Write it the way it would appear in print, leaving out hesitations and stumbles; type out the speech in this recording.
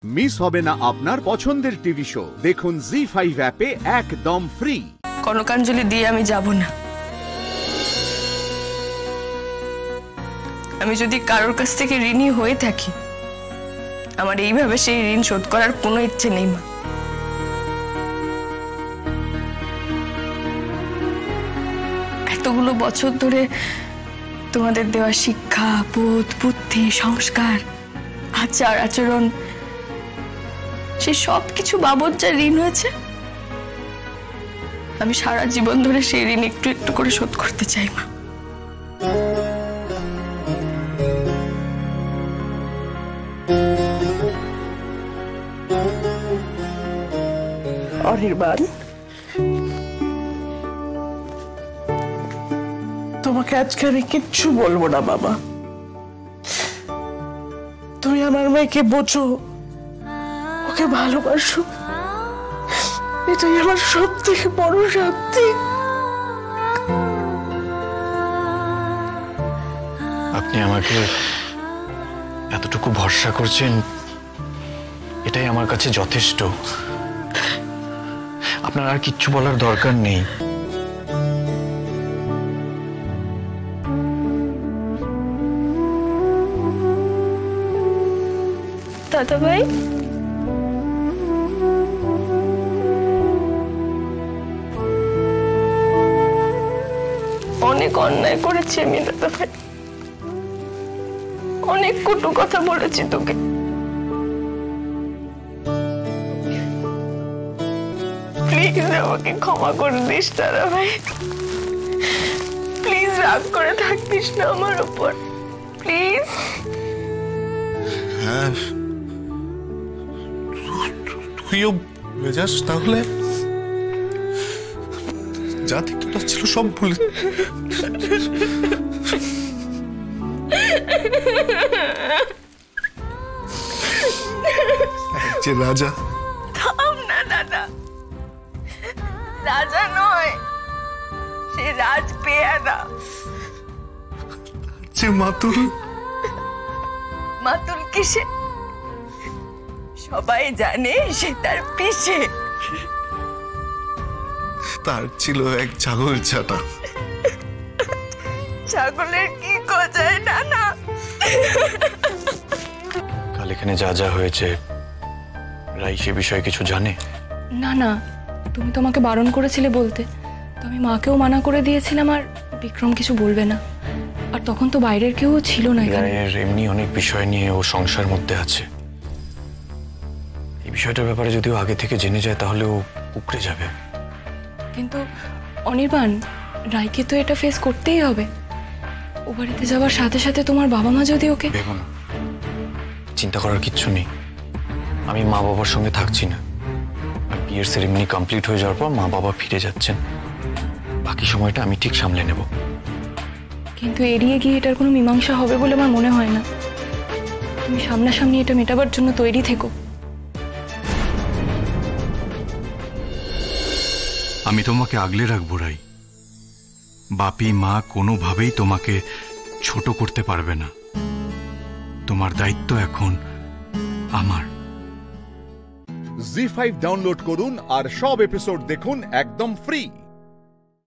Miss হবে না আপনার পছন্দের টিভি শো। দেখুন জি5 অ্যাপে একদম ফ্রি। কনকাঞ্জলি দিয়ে আমি যাব না। আমি যদি কারোর কাছ থেকে ঋণী হয়ে থাকি, আমার এইভাবে সেই ঋণ শোধ করার কোনো ইচ্ছে নেই মা। এতগুলো বছর ধরে তোমাদের দেওয়া শিক্ষা, বোধ, বুদ্ধি, সংস্কার, আচার আচরণ, সে সব কিছু বাবদ যা ঋণ হয়েছে, আমি সারা জীবন ধরে সেই ঋণ একটু একটু করে শোধ করতে চাই মা। অনির্বাণ, তোমাকে আজকে আমি কিচ্ছু বলবো না বাবা। তুমি আমার মেয়েকে বোঝো, ওকে ভালোবাসো, এটাই আমার সব থেকে বড় শান্তি। আপনি আমাকে এতটুকু ভরসা করছেন, এটাই আমার কাছে যথেষ্ট। আপনার আর কিচ্ছু বলার দরকার নেই। দাদা ভাই, অনেক অন্যায় করেছি আমি দাদা ভাই, অনেক কটু কথা বলেছি তোকে। প্লিজ আমাকে ক্ষমা করে দিস দাদা ভাই, প্লিজ রাগ করে থাকিস না আমার উপর, প্লিজ। হ্যাঁ, তুইও ভুলে যাস তাহলে, যা ঠিক ছিল সব ভুলে। যে রাজা, থাম না দাদা, রাজা নয়, সে রাজ পেয়াদা। যে মাতুল, মাতুল কিসে সবাই জানে, সে তার পিছে। তার ছিল এক ছাগল ছাটা। ছাগলের কি গজায় না না। কাল এখানে যা যা হয়েছে, রাই সে বিষয়ে কিছু জানে? না না, তুমি তো আমাকে বারণ করেছিলে বলতে, তো আমি মাকেও মানা করে দিয়েছিলাম, আর বিক্রম কিছু বলবে না। আর তখন তো বাইরের কেউ ছিল না এখানে। রায়ের এমনি অনেক বিষয় নিয়ে ও সংসার মধ্যে আছে। এই বিষয়টার ব্যাপারে যদিও আগে থেকে জেনে যায় তাহলে ও উপড়ে যাবে। কিন্তু অনির্বাণ, রায়কে তো এটা ফেস করতেই হবে। ও বাড়িতে যাওয়ার সাথে সাথে তোমার বাবা মা যদি ওকে... ভেবো না, চিন্তা করার কিচ্ছু নেই। আমি মা বাবার সঙ্গে থাকছি না, আর বিয়ের সেরেমনি কমপ্লিট হয়ে যাওয়ার পর মা বাবা ফিরে যাচ্ছেন, বাকি সময়টা আমি ঠিক সামলে নেব। কিন্তু এড়িয়ে গিয়ে এটার কোনো মীমাংসা হবে বলে আমার মনে হয় না। তুমি সামনাসামনি এটা মেটাবার জন্য তৈরি থেকো। আমি তোমাকে আগলে রাখবো রাই। বাপি মা কোনোভাবেই তোমাকে ছোট করতে পারবে না। তোমার দায়িত্ব এখন আমার। জি5 ডাউনলোড করুন আর সব এপিসোড দেখুন একদম ফ্রি।